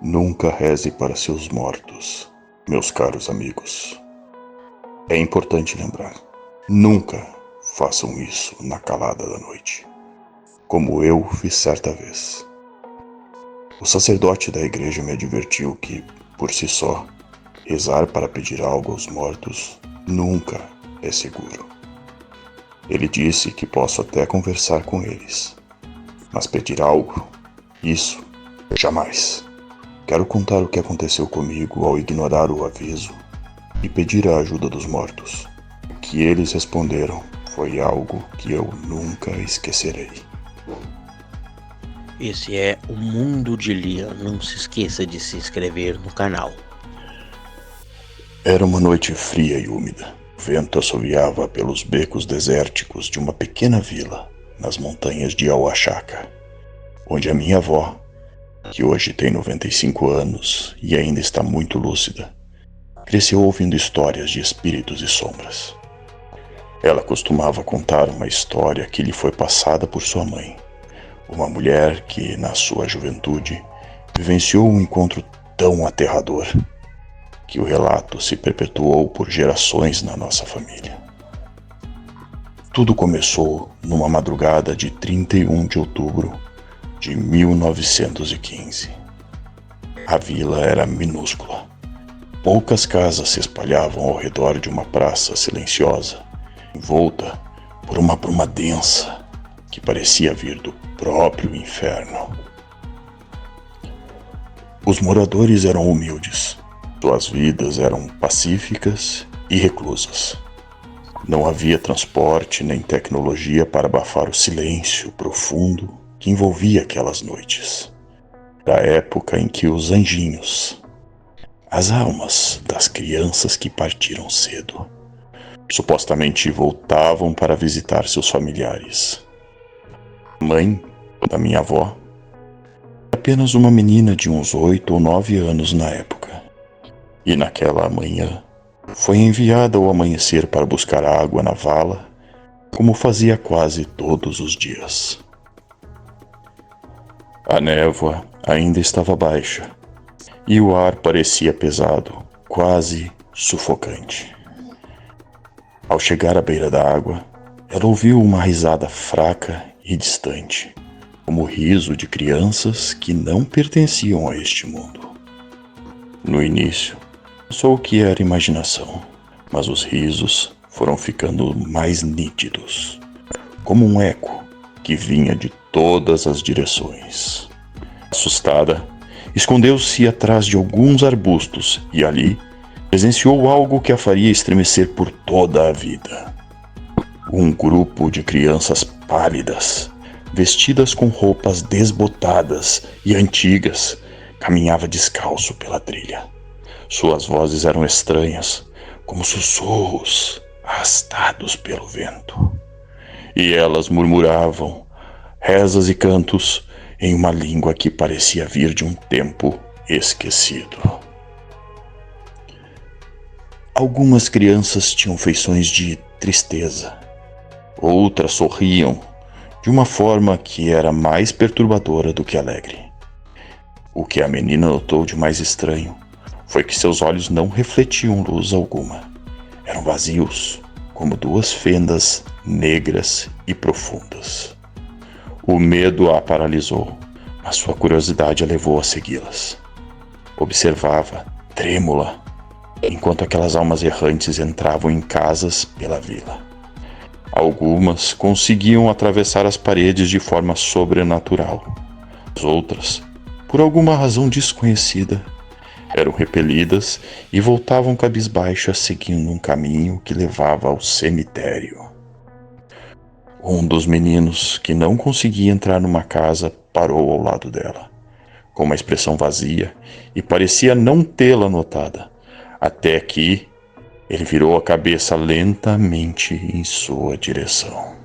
Nunca reze para seus mortos, meus caros amigos. É importante lembrar, nunca façam isso na calada da noite, como eu fiz certa vez. O sacerdote da igreja me advertiu que, por si só, rezar para pedir algo aos mortos nunca é seguro. Ele disse que posso até conversar com eles, mas pedir algo, isso, jamais. Quero contar o que aconteceu comigo ao ignorar o aviso e pedir a ajuda dos mortos. O que eles responderam foi algo que eu nunca esquecerei. Esse é o Mundo de Liam. Não se esqueça de se inscrever no canal. Era uma noite fria e úmida. O vento assoviava pelos becos desérticos de uma pequena vila nas montanhas de Oaxaca, onde a minha avó, que hoje tem 95 anos e ainda está muito lúcida, cresceu ouvindo histórias de espíritos e sombras. Ela costumava contar uma história que lhe foi passada por sua mãe, uma mulher que, na sua juventude, vivenciou um encontro tão aterrador que o relato se perpetuou por gerações na nossa família. Tudo começou numa madrugada de 31 de outubro de 1915. A vila era minúscula. Poucas casas se espalhavam ao redor de uma praça silenciosa, envolta por uma bruma densa que parecia vir do próprio inferno. Os moradores eram humildes. Suas vidas eram pacíficas e reclusas. Não havia transporte nem tecnologia para abafar o silêncio profundo que envolvia aquelas noites. Da época em que os anjinhos, as almas das crianças que partiram cedo, supostamente voltavam para visitar seus familiares. A mãe da minha avó, apenas uma menina de uns 8 ou 9 anos na época, e naquela manhã foi enviada ao amanhecer para buscar água na vala, como fazia quase todos os dias. A névoa ainda estava baixa, e o ar parecia pesado, quase sufocante. Ao chegar à beira da água, ela ouviu uma risada fraca e distante, como o riso de crianças que não pertenciam a este mundo. No início, pensou que era imaginação, mas os risos foram ficando mais nítidos, como um eco que vinha de todas as direções. Assustada, escondeu-se atrás de alguns arbustos e ali presenciou algo que a faria estremecer por toda a vida. Um grupo de crianças pálidas, vestidas com roupas desbotadas e antigas, caminhava descalço pela trilha. Suas vozes eram estranhas, como sussurros arrastados pelo vento. E elas murmuravam rezas e cantos em uma língua que parecia vir de um tempo esquecido. Algumas crianças tinham feições de tristeza. Outras sorriam de uma forma que era mais perturbadora do que alegre. O que a menina notou de mais estranho foi que seus olhos não refletiam luz alguma. Eram vazios, como duas fendas negras e profundas. O medo a paralisou, mas sua curiosidade a levou a segui-las. Observava, trêmula, enquanto aquelas almas errantes entravam em casas pela vila. Algumas conseguiam atravessar as paredes de forma sobrenatural. As outras, por alguma razão desconhecida, eram repelidas e voltavam cabisbaixas seguindo um caminho que levava ao cemitério. Um dos meninos, que não conseguia entrar numa casa, parou ao lado dela, com uma expressão vazia, e parecia não tê-la notada, até que ele virou a cabeça lentamente em sua direção.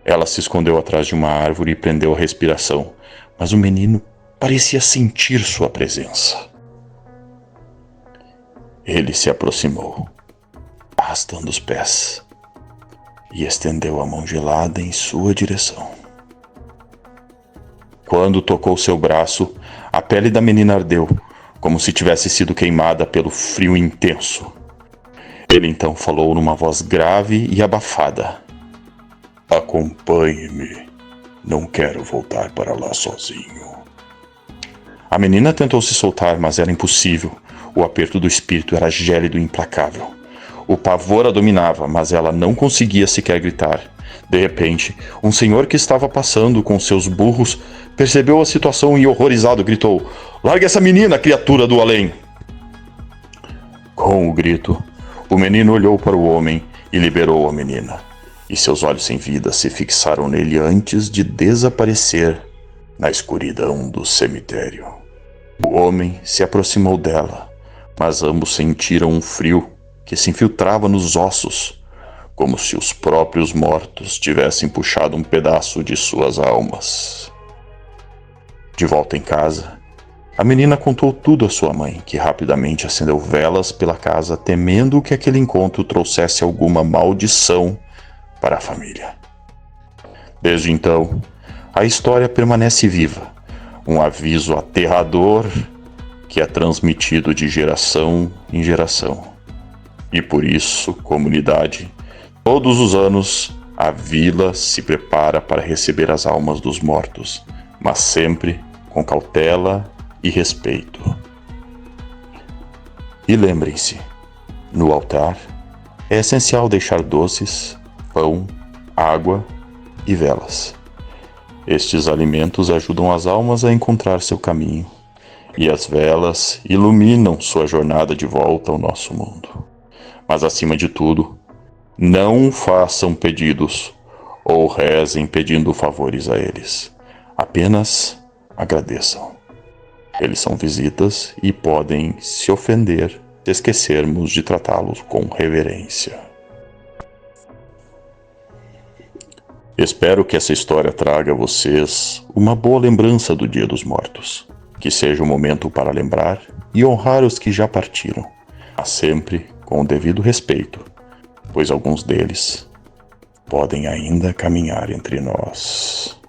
Ela se escondeu atrás de uma árvore e prendeu a respiração, mas o menino parecia sentir sua presença. Ele se aproximou, arrastando os pés, e estendeu a mão gelada em sua direção. Quando tocou seu braço, A pele da menina ardeu, como se tivesse sido queimada pelo frio intenso. Ele então falou numa voz grave e abafada: "Acompanhe-me. Não quero voltar para lá sozinho." A menina tentou se soltar, mas era impossível. O aperto do espírito era gélido e implacável. O pavor a dominava, mas ela não conseguia sequer gritar. De repente, um senhor que estava passando com seus burros percebeu a situação e, horrorizado, gritou: "Largue essa menina, criatura do além!" Com o grito, o menino olhou para o homem e liberou a menina, e seus olhos sem vida se fixaram nele antes de desaparecer na escuridão do cemitério. O homem se aproximou dela, mas ambos sentiram um frio que se infiltrava nos ossos, como se os próprios mortos tivessem puxado um pedaço de suas almas. De volta em casa, a menina contou tudo à sua mãe, que rapidamente acendeu velas pela casa, temendo que aquele encontro trouxesse alguma maldição para a família. Desde então, a história permanece viva, um aviso aterrador que é transmitido de geração em geração. E por isso, comunidade, todos os anos, a vila se prepara para receber as almas dos mortos, mas sempre com cautela e respeito. E lembrem-se, no altar é essencial deixar doces, pão, água e velas. Estes alimentos ajudam as almas a encontrar seu caminho, e as velas iluminam sua jornada de volta ao nosso mundo. Mas acima de tudo, não façam pedidos ou rezem pedindo favores a eles. Apenas agradeçam. Eles são visitas e podem se ofender se esquecermos de tratá-los com reverência. Espero que essa história traga a vocês uma boa lembrança do Dia dos Mortos. Que seja um momento para lembrar e honrar os que já partiram, mas sempre com o devido respeito, pois alguns deles podem ainda caminhar entre nós.